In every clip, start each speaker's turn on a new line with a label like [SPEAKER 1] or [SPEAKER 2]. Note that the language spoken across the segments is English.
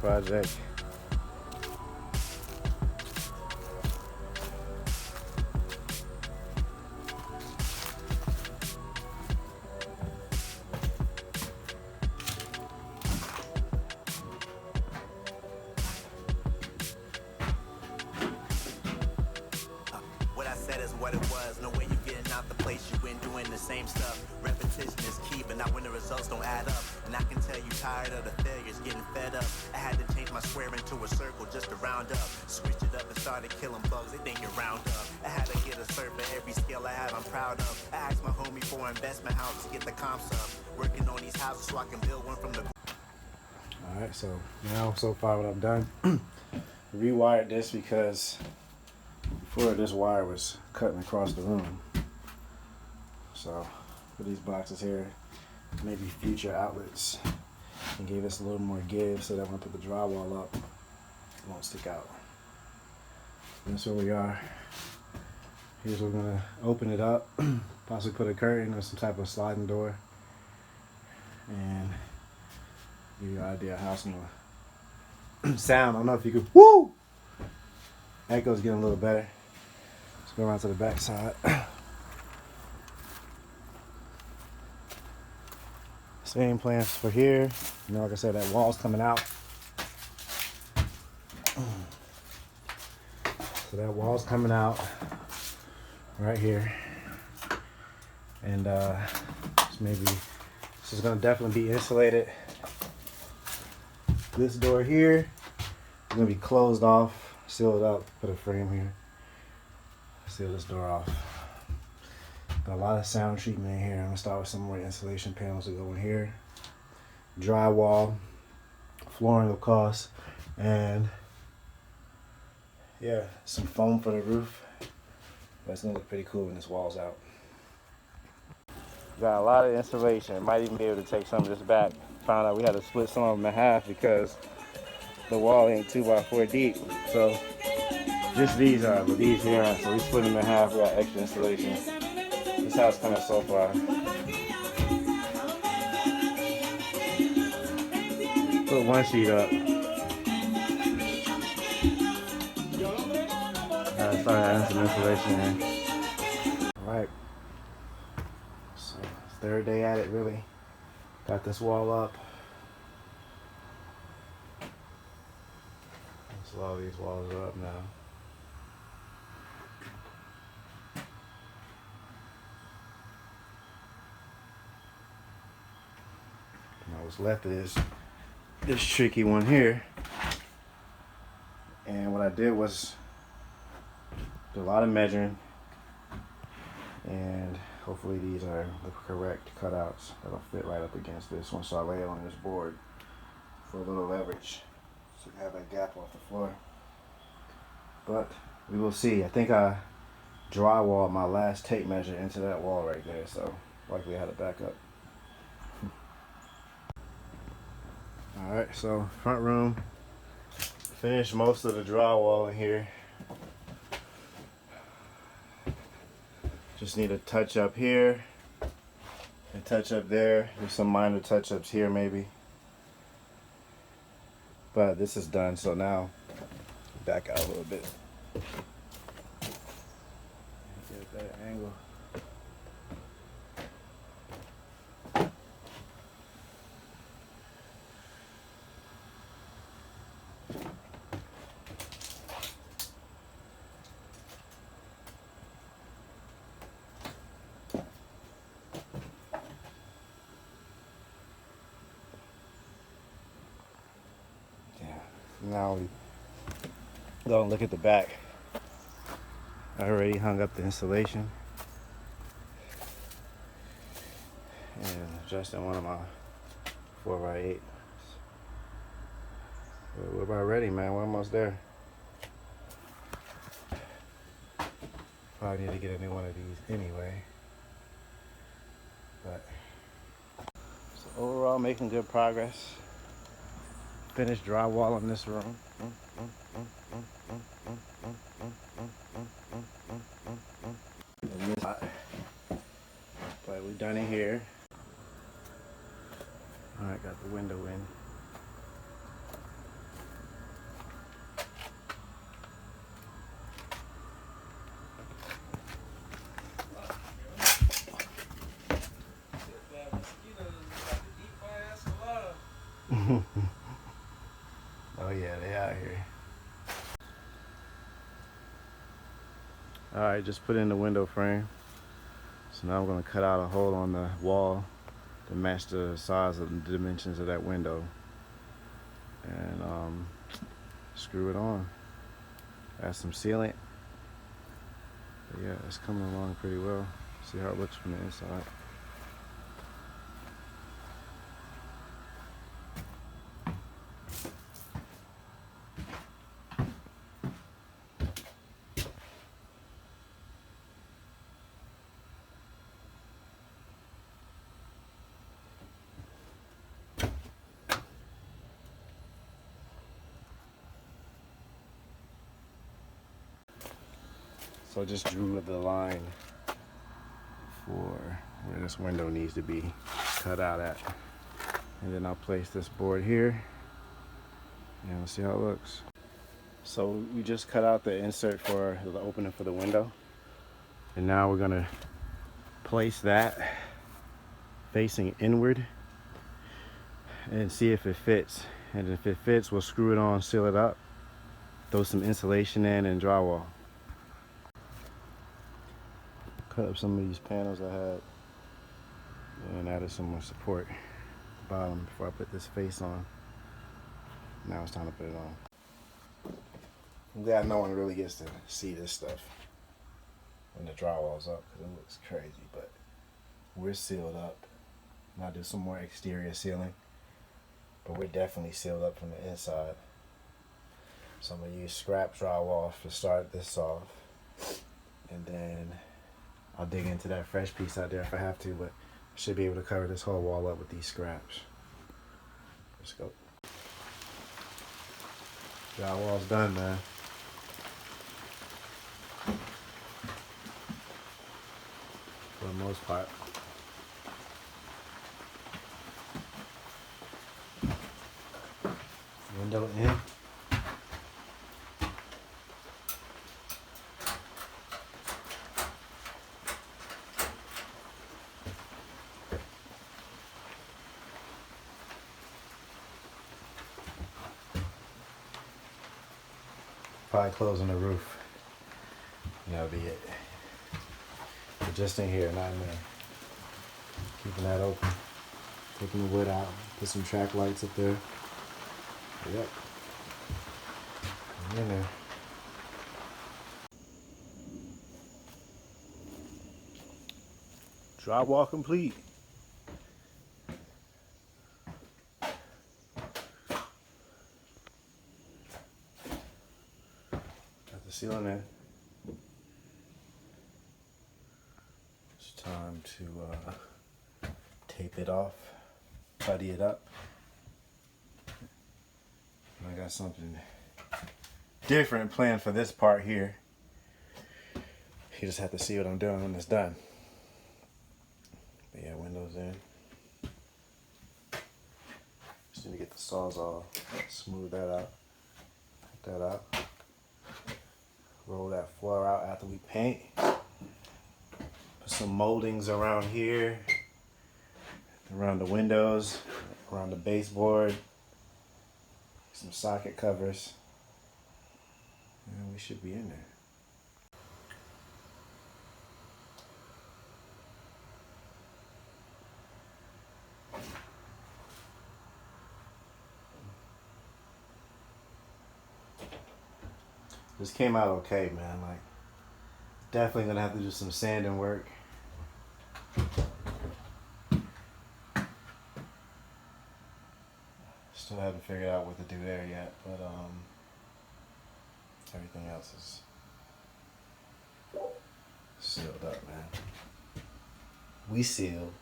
[SPEAKER 1] project.
[SPEAKER 2] What I said is what it was. No way you getting out the place you been doing the same stuff. Repetition is key, but not when the results don't add up. And I can tell you tired of the failures, getting fed up. I had to change my square into a circle just to round up. Switched it up and started killing bugs. They think you're round up. I had to get a cert for every skill I have. I'm proud of. I asked my homie for an investment house to get the comps up. Working on these houses so I can build one from the.
[SPEAKER 1] All right, so now so far what I've done, rewired this because before this wire was cutting across the room. So for these boxes here, maybe future outlets, and gave us a little more give so that when I put the drywall up, it won't stick out. And that's where we are. Here's where we're gonna open it up, possibly put a curtain or some type of sliding door, and give you an idea of how it's gonna sound. I don't know if you could. Woo! Echo's getting a little better. Let's go around to the back side. Same plans for here. You know, like I said, that wall's coming out. So that wall's coming out right here. And maybe this is gonna definitely be insulated. This door here is gonna be closed off, sealed up, put a frame here. Seal this door off. Got a lot of sound treatment in here. I'm gonna start with some more insulation panels to go in here. Drywall, flooring of course, and yeah, some foam for the roof. But it's gonna look pretty cool when this wall's out. Got a lot of insulation. Might even be able to take some of this back. Found out we had to split some of them in half because the wall ain't 2x4 deep. So just these are, but these here aren't. So we split them in half. We got extra insulation. This house coming so far. Put one sheet up. Start adding some insulation in. Alright. So, third day at it really. Got this wall up. So all these walls are up now. Now what's left is this tricky one here. And what I did was do a lot of measuring, and hopefully these are the correct cutouts that'll fit right up against this one, so I lay it on this board for a little leverage so you have a gap off the floor. But we will see. I think I drywalled my last tape measure into that wall right there, so likely I had to back up. Alright, so front room, finished most of the drywall in here. Just need a touch up here, a touch up there. There's some minor touch ups here maybe. But this is done, so now back out a little bit. Get a better angle. Now we go and look at the back. I already hung up the insulation and adjusting one of my 4x8. We're about ready, man. We're almost there. Probably need to get a new one of these anyway. But so overall, making good progress. Finished drywall in this room. But we done it here. Alright, got the window in. Oh yeah, they out here. Alright, just put in the window frame. So now I'm gonna cut out a hole on the wall to match the size of the dimensions of that window. And screw it on. Add some sealant. But yeah, it's coming along pretty well. See how it looks from the inside. So I just drew the line for where this window needs to be cut out at. And then I'll place this board here and we'll see how it looks. So we just cut out the insert for the opening for the window. And now we're gonna place that facing inward and see if it fits. And if it fits, we'll screw it on, seal it up, throw some insulation in and drywall. Cut up some of these panels I had and added some more support at the bottom before I put this face on. Now it's time to put it on. I'm glad no one really gets to see this stuff when the drywall's up because it looks crazy, but we're sealed up. And I'll do some more exterior sealing, but we're definitely sealed up from the inside. So I'm gonna use scrap drywall to start this off, and then I'll dig into that fresh piece out there if I have to, but I should be able to cover this whole wall up with these scraps. Let's go. Drywall's done, man. For the most part. Window in. Probably closing the roof. And that'll be it. But just in here, not in there. Keeping that open. Taking the wood out. Put some track lights up there. Yep. In there. Drywall complete. Got the ceiling in. It's time to tape it off, putty it up. And I got something different planned for this part here. You just have to see what I'm doing when it's done. But yeah, windows in. Just need to get the Sawzall, smooth that out, put that out. Roll that floor out after we paint. Put some moldings around here, around the windows, around the baseboard. Some socket covers, and we should be in there. This came out okay, man. Like, definitely gonna have to do some sanding work. Still haven't figured out what to do there yet, but everything else is sealed up, man. We sealed.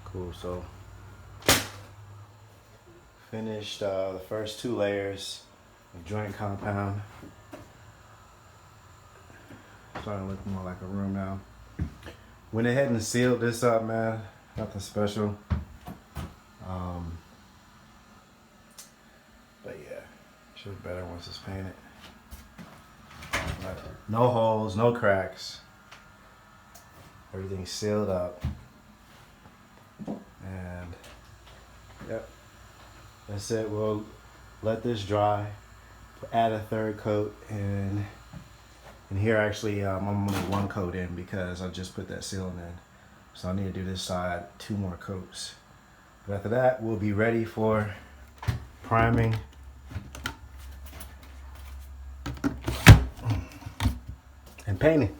[SPEAKER 1] Cool, so finished the first 2 layers of joint compound. Starting to look more like a room now. Went ahead and sealed this up, man. Nothing special. But yeah, should be better once it's painted. But no holes, no cracks. Everything's sealed up. That's it. We'll let this dry. Add a third coat, and here actually I'm only one coat in because I just put that ceiling in. So I need to do this side 2 more coats. But after that, we'll be ready for priming and painting.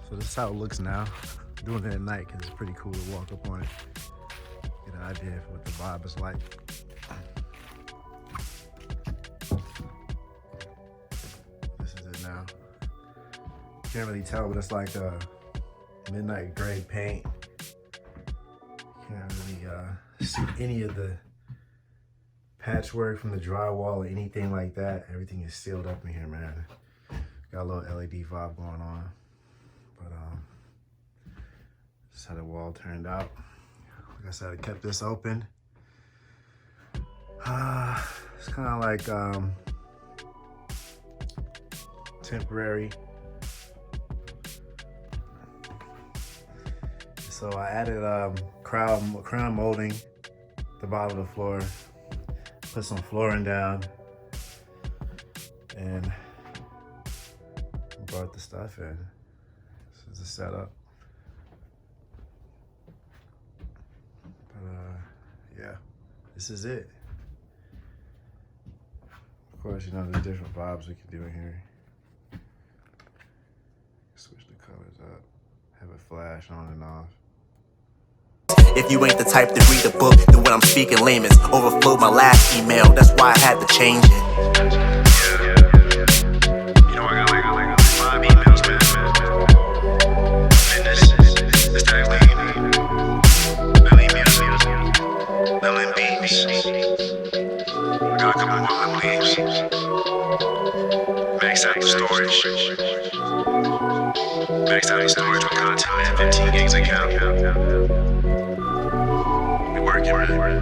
[SPEAKER 1] So this is how it looks now. I'm doing it at night because it's pretty cool to walk up on it, get an idea of what the vibe is like. This is it now. Can't really tell, but it's like a midnight gray paint. Can't really see any of the patchwork from the drywall or anything like that. Everything is sealed up in here, man. Got a little LED vibe going on. But this is how the wall turned out. Like I said, I kept this open. It's kind of like temporary. So I added crown molding at the bottom of the floor, put some flooring down, and brought the stuff in. This is the setup. But yeah, this is it. Of course, you know, there's different vibes we can do in here. Switch the colors up, have it flash on and off.
[SPEAKER 2] If you ain't the type to read a book, then what I'm speaking layman's. Overflowed my last email, that's why I had to change it.
[SPEAKER 3] You know, I got like 5 emails, man. And this tag lead, Lily Music, Lily Beats. I got a couple more leaves. Max out the storage. Max out the storage with content, man. 15 gigs account. Working, man.